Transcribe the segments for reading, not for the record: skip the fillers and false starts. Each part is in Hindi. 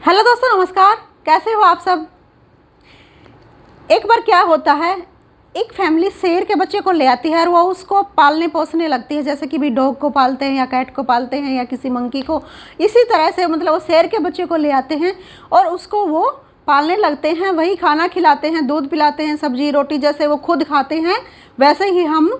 हेलो दोस्तों, नमस्कार। कैसे हो आप सब। एक बार क्या होता है, एक फैमिली शेर के बच्चे को ले आती है और वो उसको पालने पोसने लगती है, जैसे कि भी डॉग को पालते हैं या कैट को पालते हैं या किसी मंकी को। इसी तरह से मतलब वो शेर के बच्चे को ले आते हैं और उसको वो पालने लगते हैं। वही खाना खिलाते हैं, दूध पिलाते हैं, सब्जी रोटी जैसे वो खुद खाते हैं वैसे ही हम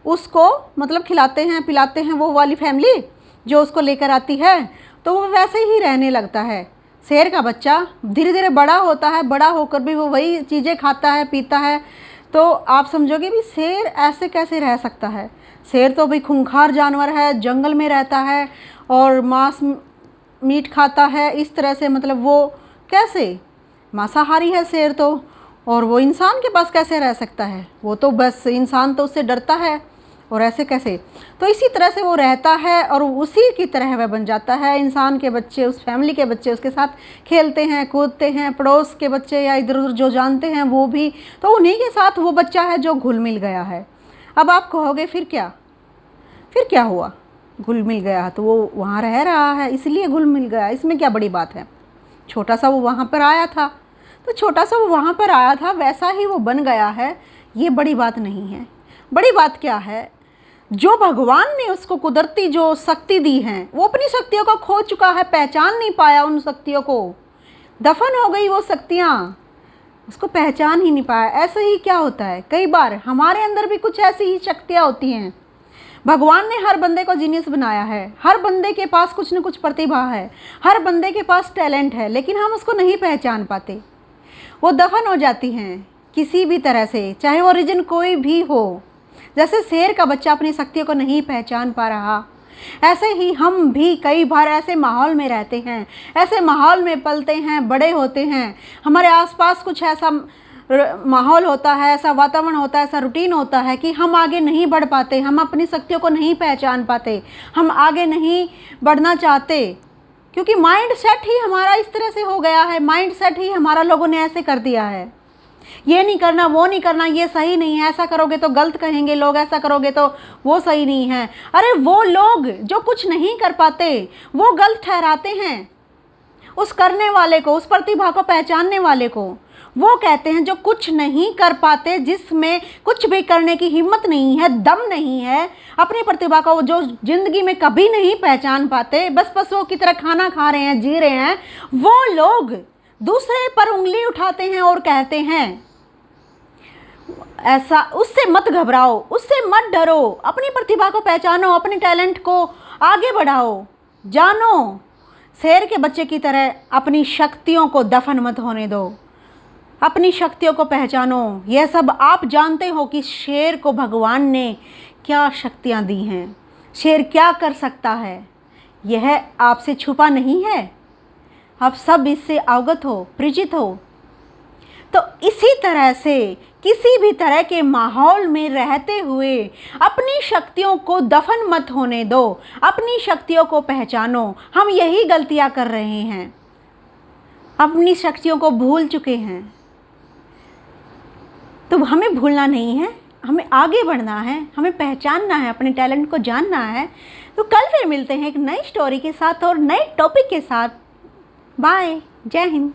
उसको मतलब खिलाते हैं पिलाते हैं। वो वाली फैमिली जो उसको लेकर आती है तो वो वैसे ही रहने लगता है। शेर का बच्चा धीरे धीरे बड़ा होता है, बड़ा होकर भी वो वही चीज़ें खाता है पीता है। तो आप समझोगे भी शेर ऐसे कैसे रह सकता है। शेर तो भाई खूंखार जानवर है, जंगल में रहता है और मांस मीट खाता है। इस तरह से मतलब वो कैसे मांसाहारी है शेर तो। और वो इंसान के पास कैसे रह सकता है। वो तो बस इंसान तो उससे डरता है और ऐसे कैसे। तो इसी तरह से वो रहता है और उसी की तरह वह बन जाता है। इंसान के बच्चे, उस फैमिली के बच्चे उसके साथ खेलते हैं कूदते हैं, पड़ोस के बच्चे या इधर उधर जो जानते हैं वो भी। तो उन्हीं के साथ वो बच्चा है जो घुल मिल गया है। अब आप कहोगे फिर क्या हुआ। घुल मिल गया तो वो वहाँ रह रहा है इसलिए घुल मिल गया, इसमें क्या बड़ी बात है। छोटा सा वो वहाँ पर आया था तो छोटा सा वो वहाँ पर आया था वैसा ही वो बन गया है। ये बड़ी बात नहीं है। बड़ी बात क्या है, जो भगवान ने उसको कुदरती जो शक्ति दी है वो अपनी शक्तियों को खो चुका है, पहचान नहीं पाया उन शक्तियों को। दफन हो गई वो शक्तियाँ, उसको पहचान ही नहीं पाया। ऐसे ही क्या होता है, कई बार हमारे अंदर भी कुछ ऐसी ही शक्तियाँ होती हैं। भगवान ने हर बंदे को जीनियस बनाया है, हर बंदे के पास कुछ न कुछ प्रतिभा है, हर बंदे के पास टैलेंट है, लेकिन हम उसको नहीं पहचान पाते। वो दफन हो जाती हैं किसी भी तरह से, चाहे वो रीजन कोई भी हो। जैसे शेर का बच्चा अपनी शक्तियों को नहीं पहचान पा रहा, ऐसे ही हम भी कई बार ऐसे माहौल में रहते हैं, ऐसे माहौल में पलते हैं, बड़े होते हैं। हमारे आसपास कुछ ऐसा माहौल होता है, ऐसा वातावरण होता है, ऐसा रूटीन होता है कि हम आगे नहीं बढ़ पाते, हम अपनी शक्तियों को नहीं पहचान पाते, हम आगे नहीं बढ़ना चाहते, क्योंकि माइंड सेट ही हमारा इस तरह से हो गया है। माइंड सेट ही हमारा लोगों ने ऐसे कर दिया है, ये नहीं करना, वो नहीं करना, ये सही नहीं है, ऐसा करोगे तो गलत कहेंगे लोग, ऐसा करोगे तो वो सही नहीं है। अरे वो लोग जो कुछ नहीं कर पाते वो गलत ठहराते हैं उस करने वाले को, उस प्रतिभा को पहचानने वाले को। वो कहते हैं जो कुछ नहीं कर पाते, जिसमें कुछ भी करने की हिम्मत नहीं है, दम नहीं है, अपनी प्रतिभा को जो जिंदगी में कभी नहीं पहचान पाते, बस पशुओं की तरह खाना खा रहे हैं, जी रहे हैं, वो लोग दूसरे पर उंगली उठाते हैं और कहते हैं ऐसा, उससे मत घबराओ, उससे मत डरो, अपनी प्रतिभा को पहचानो, अपने टैलेंट को आगे बढ़ाओ, जानो। शेर के बच्चे की तरह अपनी शक्तियों को दफन मत होने दो, अपनी शक्तियों को पहचानो। यह सब आप जानते हो कि शेर को भगवान ने क्या शक्तियाँ दी हैं, शेर क्या कर सकता है, यह आपसे छुपा नहीं है। आप सब इससे अवगत हो, परिचित हो। तो इसी तरह से किसी भी तरह के माहौल में रहते हुए अपनी शक्तियों को दफन मत होने दो, अपनी शक्तियों को पहचानो। हम यही गलतियां कर रहे हैं, अपनी शक्तियों को भूल चुके हैं। तो हमें भूलना नहीं है, हमें आगे बढ़ना है, हमें पहचानना है, अपने टैलेंट को जानना है। तो कल फिर मिलते हैं एक नई स्टोरी के साथ और नए टॉपिक के साथ। बाय, जय हिंद।